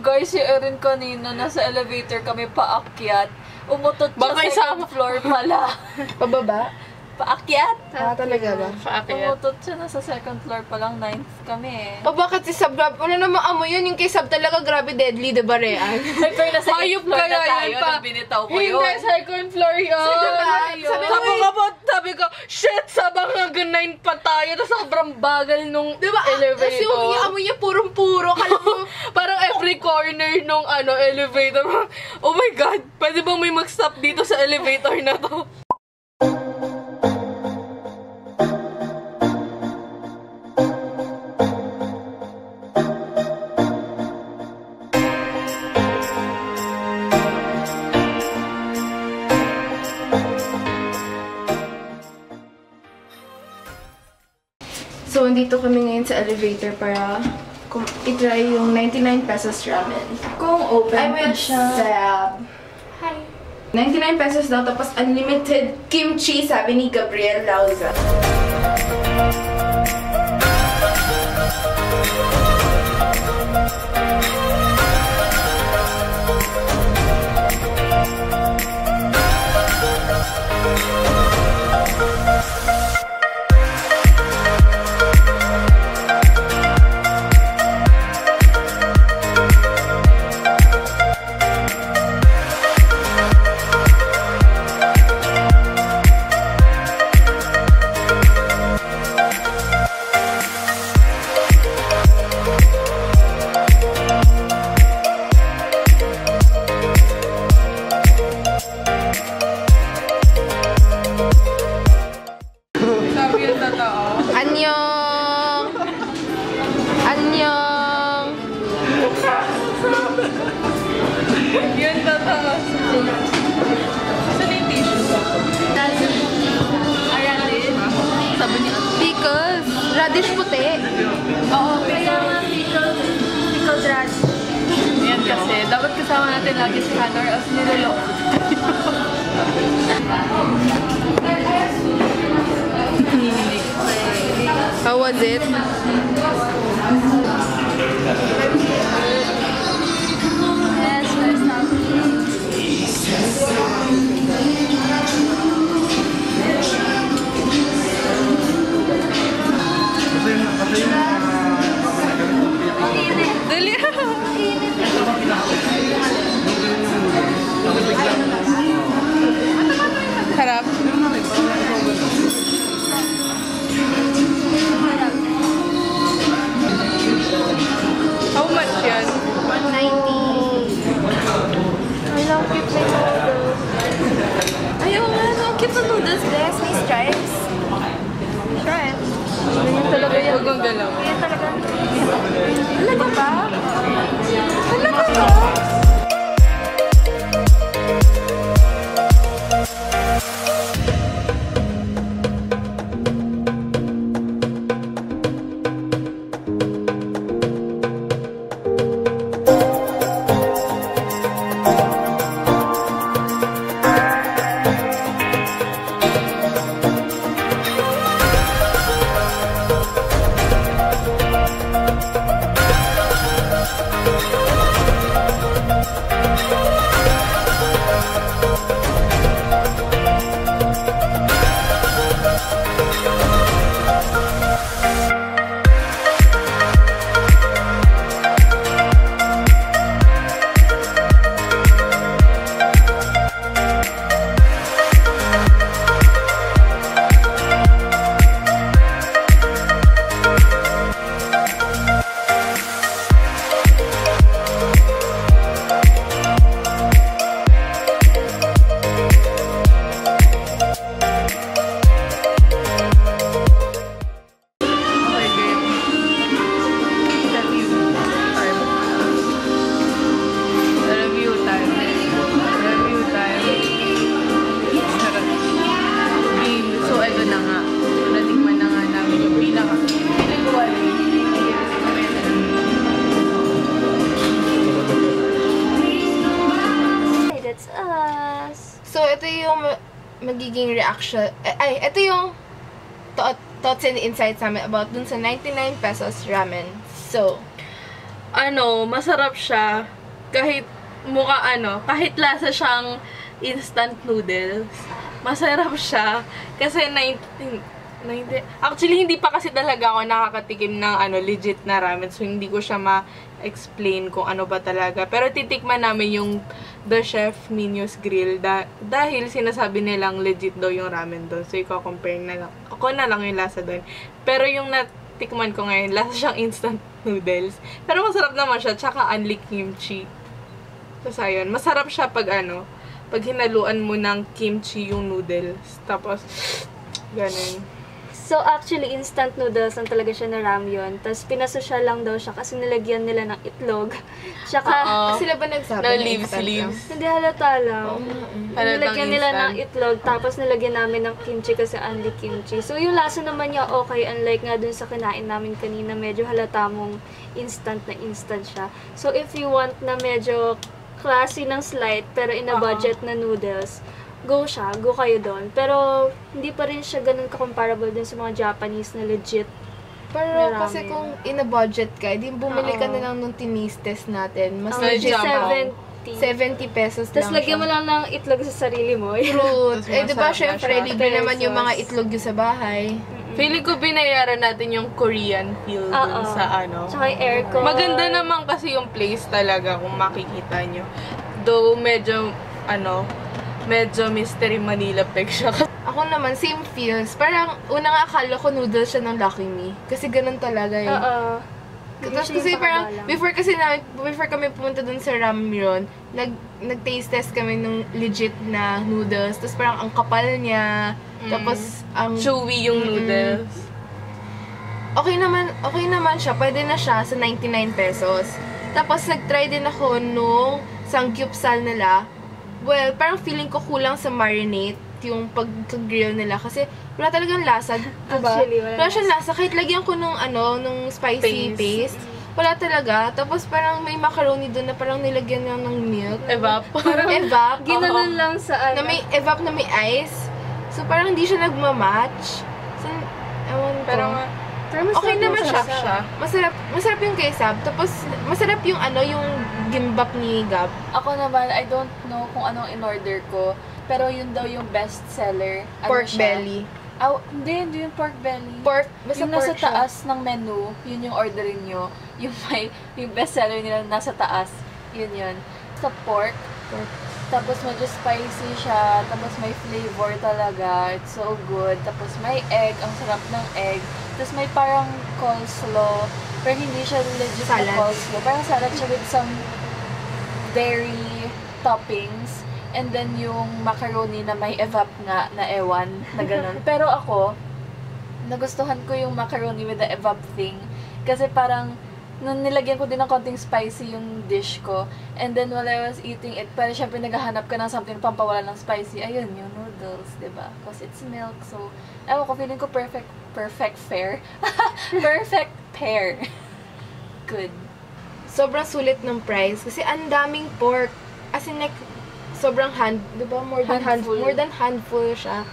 Guys, si Erin kanina, nasa elevator kami paakyat. Umutot siya sa second floor pala. Pababa? Paakyat? Talaga ba? Paakyat. Umutot siya, nasa second floor palang, 9th kami. O bakit si Sab? Wala namang amoy yun. Yung kay Sab talaga grabe deadly, diba, Rean? Pero nasa 8th floor na tayo, nang binitaw ko yun. Hindi, second floor yun. Sabi ko, shit, sabang hanggang 9 pa tayo. Tapos sobrang bagal nung elevator. Kasi yung amoy niya purong-puro. Parang every corner nung elevator. Oh my God, pwede bang may mag-stop dito sa elevator na to? So, dito kami ngayon sa elevator para i-try yung 99 pesos ramen. Kung open pa siya. Hi. 99 pesos daw, tapos unlimited kimchi, sabi ni Gabriel Lauza. Radish puti. Oo, kaya nga pickled radish. Yan kasi, dapat kasama natin lagi si Hannah as nilolok. How was it? Yes, first time. Dali. Harap. How much yan? 190. Ay, lang cute na noodles. Ayaw nga, no, cute na noodles, guys. May stripes. Stripes. Ganyan talaga yan. Huwag mong galaw. Ganyan talaga. Talaga ba? Talaga ba? magiging reaction, ito yung thoughts and insights namin about dun sa 99 pesos ramen. So, masarap siya. Kahit kahit lasa siyang instant noodles. Masarap siya. Kasi actually, hindi pa kasi talaga ako nakakatikim ng legit na ramen. So, hindi ko siya ma-explain kung ano ba talaga. Pero titikman namin yung The Chef Minyo's Grill. Dahil sinasabi nilang legit daw yung ramen doon. So, i-compare na lang. Ako na lang yung lasa doon. Pero yung natikman ko ngayon, lasa siyang instant noodles. Pero masarap naman siya. Tsaka unlike kimchi. So, ayun. Masarap siya pag pag hinaluan mo ng kimchi yung noodles. Tapos, ganun. So, actually, instant noodles ang talaga siya na ramyun. Tapos, pinasosya lang daw siya kasi nilagyan nila ng itlog. Tsaka, Sila ba nagsabi No, na leaves. hindi halata lang. Nilagyan nila ng instant. itlog, tapos nilagyan namin ng kimchi kasi only kimchi. So, yung lasa naman niya okay, unlike nga dun sa kinain namin kanina, medyo halata mong instant na instant siya. So, if you want na medyo classy ng slight, pero in a budget na noodles, go kayo doon. Pero, hindi pa rin siya ganun ka-comparable din sa mga Japanese na legit. Pero na kasi ramen. kung in a budget ka, di bumili ka na lang nung tinistes natin. Mas Legit legit Japan. 70 pesos Tapos lang lagyan mo lang ng itlog sa sarili mo. Fruit. Tapos Di ba masarap na syempre, siya. libre naman yung mga Pesos. itlog yung sa bahay. Feeling ko binayaran natin yung Korean feel dun sa Tsaka yung aircon. Maganda naman kasi yung place talaga kung makikita nyo. Though medyo Mystery Manila peg siya. Ako naman, same feels. Parang, unang akala ko noodles siya ng Lucky Me. Kasi ganun talaga eh. Tapos kasi parang, before kami pumunta dun sa Ramyeon, nag-taste test kami nung legit na noodles. Tapos parang ang kapal niya. Tapos, ang Chewy yung noodles. okay naman siya. Pwede na siya sa 99 pesos. Tapos, nag-try din ako nung samgyeopsal nila. Well, parang feeling ko kulang sa marinade yung pag-grill nila. Kasi, wala talagang lasa. Diba? Actually, wala siyang lasa. Kahit lagyan ko nung nung spicy paste. Wala talaga. Tapos, parang may macaroni doon na parang nilagyan lang ng milk. Evap. Parang evap. Ginanon lang sa Na may evap na may ice. So, parang hindi siya nagmamatch. So, ewan ko. Pero okay naman siya. Masarap Masarap yung kesab. Tapos, masarap yung yung gimbap ni Gab. Ako naman, I don't know kung anong in-order ko. Pero yun daw yung best seller. Pork belly. Hindi yung pork belly. Pork, basta Yung nasa pork siya. taas ng menu, yun yung orderin nyo. Yung best seller nila nasa taas. Yun. Sa pork. Tapos medyo spicy siya. Tapos may flavor talaga. It's so good. Tapos may egg. Ang sarap ng egg. Tapos may parang coleslaw. Pero hindi siya legit na Salad. coleslaw. Parang salad siya with some dairy toppings. And then yung macaroni na may evap nga na ewan na ganun. Pero ako, nagustuhan ko yung macaroni with the evap thing. Kasi parang, nung nilagyan ko din ng konting spicy yung dish ko. And then while I was eating it, parang syempre naghahanap ka ng something na pampawala ng spicy. Ayun, yung noodles, diba? Because it's milk. So, ewan ko, feeling ko perfect pair. Perfect pair. Good. Sobrang sulit ng price. Kasi ang daming pork. As in like, sobrang diba? More than handful siya.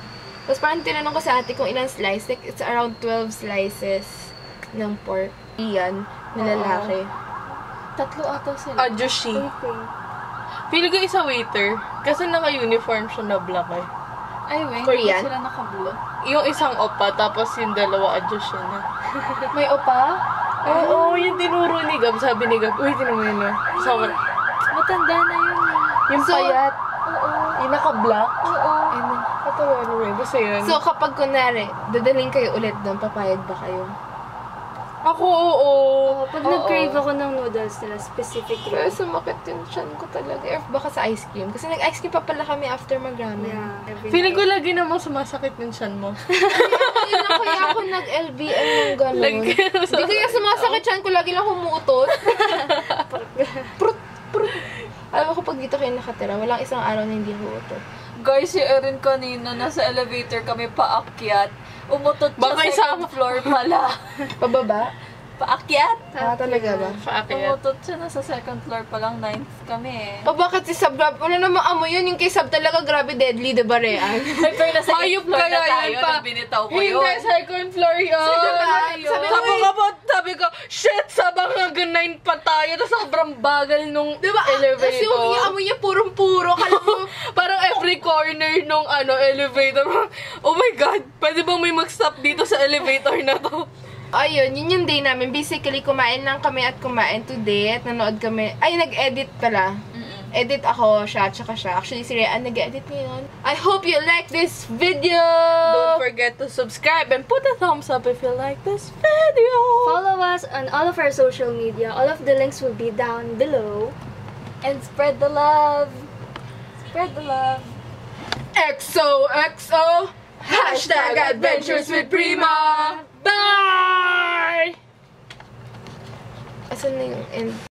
Tapos parang tinanong ko sa ate kung ilang slice. Like, it's around 12 slices ng pork. Iyan, na lalaki. 3 ata sila. Ajushi. Feeling ko isa waiter. Kasi naka-uniform siya na black eh. Ay, wait. Korean? Hindi sila nakablue. Yung isang opa, tapos yung dalawa ajushi na. May opa? Oo, yung tinuro ni Gab. Sabi ni Gab, uy, tinan mo yun na. Sobrang, Matanda na yun. yung payat. Oo. Yung naka-black. Oo. Ito, anyway, basta yun. So, kapag kunwari, dadaling kayo ulit doon, papayag ba kayo? Ako, oo. Pag nag-crave ako ng noodles nila, specifically. Pero sumakit yung chan ko talaga. Or baka sa ice cream. Kasi nag-ice cream pa pala kami after mag-ramen. Yeah, every Feeling ko night. lagi namang sumasakit yung chan mo. Ayun na kaya ako nag-LBL ng gano'n. Lagi Hindi kaya sumasakit chan ko, lagi lang humuutot. Prut. Alam mo ko pag dito kayo nakatira, walang isang araw na hindi huutot. Guys, si Erin kanina, nasa elevator kami paakyat. Umutot siya Baka second floor pala. Pababa? paakyat. Talaga ba? Paakyat. Pumutot siya na sa second floor pa lang, 9th kami eh. O bakit si Sab, ano naman amoy yun? Yung kay Sab talaga grabe deadly, diba, Rean? Pero nasa 8th Hayop floor na kaya tayo, yun pa. nung binitaw ko yun. Hindi, second floor yun. Sabi ko, shit, sabang hanggang 9 pa tayo. Tapos sobrang bagal nung Diba? elevator. Kasi yung amoy niya purong-puro. Kala mo, Parang every corner nung elevator. Oh my God, pwede bang may mag-stop dito sa elevator na to? ayun, yun yung day namin. Basically, kumain lang kami at kumain today. At nanood kami. Ay, nag-edit pala. Edit ako, siya, tsaka siya. Actually, si Rean nag-edit ngayon. I hope you like this video! Don't forget to subscribe and put a thumbs up if you like this video! Follow us on all of our social media. All of the links will be down below. And spread the love. Spread the love. XOXO! Hashtag Adventures with Prima! Bye! Asan na yung end?